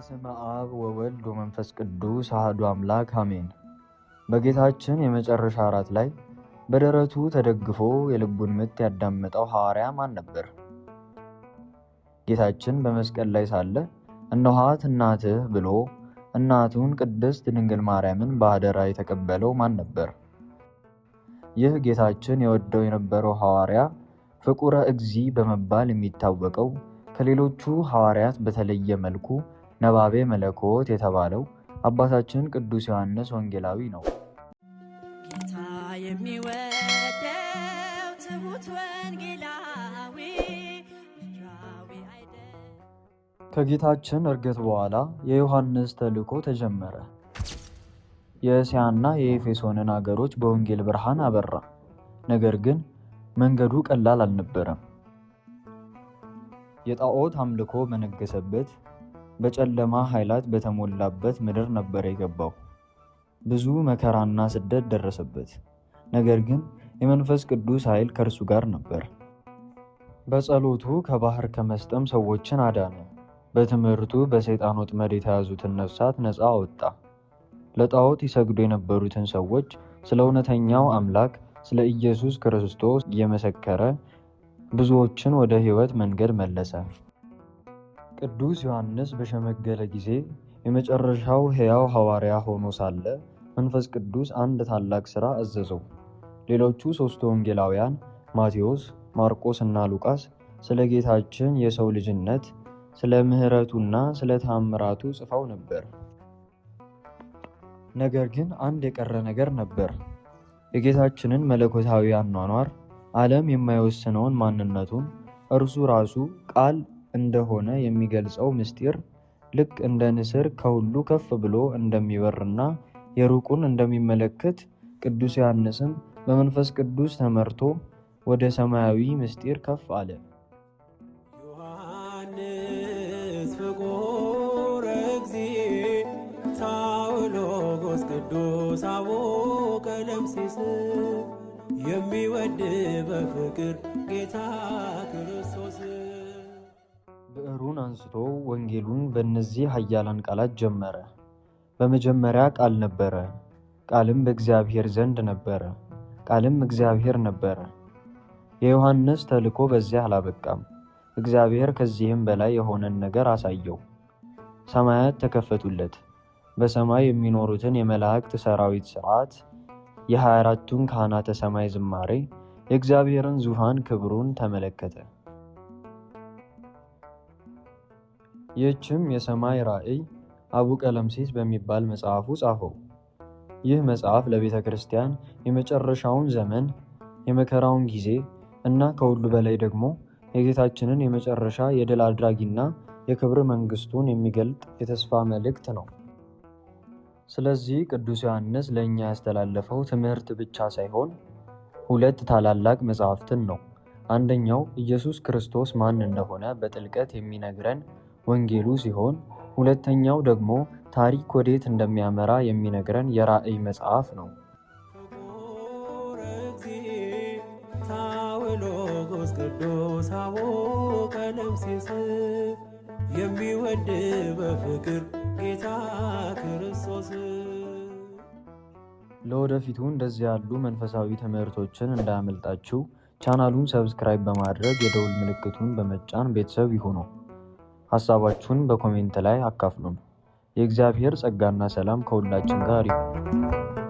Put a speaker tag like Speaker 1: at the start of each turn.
Speaker 1: በስመ አብ ወወልድ ወመንፈስ ቅዱስ አሐዱ አምላክ አሜን። በጌታችን የመጨረሻ እራት ላይ በደረቱ ተደግፎ የልቡን ምት ያዳመጠው ሐዋርያ ማን ነበር? ጌታችን በመስቀል ላይ ሳለ እነኋት እናትህ ብሎ እናቱን ቅድስት ድንግል ማርያምን በአደራ የተቀበለው ማን ነበር? ይህ ጌታችን የወደው የነበረው ሐዋርያ ፍቁረ እግዚእ በመባል የሚታወቀው ከሌሎቹ ሐዋርያት በተለየ መልኩ ነባቤ መለኮት የተባለው አባታችን ቅዱስ ዮሐንስ ወንጌላዊ ነው።
Speaker 2: ጌታ የሚወደው ትሁት ወንጌላዊ ምድራዊ አይደል።
Speaker 1: ከጌታችን ዕርገት በኋላ የዮሐንስ ተልእኮ ተጀመረ። የእስያና የኤፌሶንን አገሮች በወንጌል ብርሃን አበራ። ነገር ግን መንገዱ ቀላል አልነበረም። የጣዖት አምልኮ በነገሰበት በጨለማ ኃይላት በተሞላበት ምድር ነበር የገባው። ብዙ መከራና ስደት ደረሰበት። ነገር ግን የመንፈስ ቅዱስ ኃይል ከእርሱ ጋር ነበር። በጸሎቱ ከባህር ከመስጠም ሰዎችን አዳነ። በትምህርቱ በሰይጣን ወጥመድ የተያዙትን ነፍሳት ነፃ አወጣ። ለጣዖት ይሰግዱ የነበሩትን ሰዎች ስለ እውነተኛው አምላክ ስለ ኢየሱስ ክርስቶስ እየመሰከረ ብዙዎችን ወደ ሕይወት መንገድ መለሰ። ቅዱስ ዮሐንስ በሸመገለ ጊዜ የመጨረሻው ሕያው ሐዋርያ ሆኖ ሳለ መንፈስ ቅዱስ አንድ ታላቅ ሥራ አዘዘው። ሌሎቹ ሦስቱ ወንጌላውያን ማቴዎስ፣ ማርቆስ እና ሉቃስ ስለ ጌታችን የሰው ልጅነት፣ ስለ ምሕረቱና ስለ ተአምራቱ ጽፈው ነበር። ነገር ግን አንድ የቀረ ነገር ነበር። የጌታችንን መለኮታዊ አኗኗር፣ ዓለም የማይወስነውን ማንነቱን፣ እርሱ ራሱ ቃል እንደሆነ የሚገልጸው ምስጢር፣ ልክ እንደ ንስር ከሁሉ ከፍ ብሎ እንደሚበርና የሩቁን እንደሚመለከት ቅዱስ ዮሐንስም በመንፈስ ቅዱስ ተመርቶ ወደ ሰማያዊ ምስጢር ከፍ አለ።
Speaker 3: ዮሐንስ ፍቁረ እግዚእ ታውሎጎስ ቅዱስ አቡነ ቀለምሲስ የሚወድ በፍቅር ጌታ ክርስቶስ።
Speaker 1: ብዕሩን አንስቶ ወንጌሉን በእነዚህ ኃያላን ቃላት ጀመረ። በመጀመሪያ ቃል ነበረ፣ ቃልም በእግዚአብሔር ዘንድ ነበረ፣ ቃልም እግዚአብሔር ነበረ። የዮሐንስ ተልእኮ በዚያ አላበቃም። እግዚአብሔር ከዚህም በላይ የሆነን ነገር አሳየው። ሰማያት ተከፈቱለት። በሰማይ የሚኖሩትን የመላእክት ሰራዊት ሥርዓት፣ የ24ቱን ካህናተ ሰማይ ዝማሬ፣ የእግዚአብሔርን ዙፋን ክብሩን ተመለከተ። ይህችም የሰማይ ራእይ አቡ ቀለምሲስ በሚባል መጽሐፉ ጻፈው። ይህ መጽሐፍ ለቤተ ክርስቲያን የመጨረሻውን ዘመን፣ የመከራውን ጊዜ እና ከሁሉ በላይ ደግሞ የጌታችንን የመጨረሻ የድል አድራጊና የክብር መንግስቱን የሚገልጥ የተስፋ መልእክት ነው። ስለዚህ ቅዱስ ዮሐንስ ለእኛ ያስተላለፈው ትምህርት ብቻ ሳይሆን ሁለት ታላላቅ መጽሐፍትን ነው። አንደኛው ኢየሱስ ክርስቶስ ማን እንደሆነ በጥልቀት የሚነግረን ወንጌሉ ሲሆን፣ ሁለተኛው ደግሞ ታሪክ ወዴት እንደሚያመራ የሚነግረን የራእይ መጽሐፍ ነው።
Speaker 3: ፍቁረ እግዚእ ታውሎጎስ ቅዱስ አቡነ ቀለምሲስ የሚወድ በፍቅር ጌታ ክርስቶስ።
Speaker 1: ለወደፊቱ እንደዚህ ያሉ መንፈሳዊ ትምህርቶችን እንዳያመልጣችሁ ቻናሉን ሰብስክራይብ በማድረግ የደውል ምልክቱን በመጫን ቤተሰብ ይሁኑ። ሐሳባችሁን በኮሜንት ላይ አካፍሉን። የእግዚአብሔር ጸጋና ሰላም ከሁላችን ጋር ይሁን።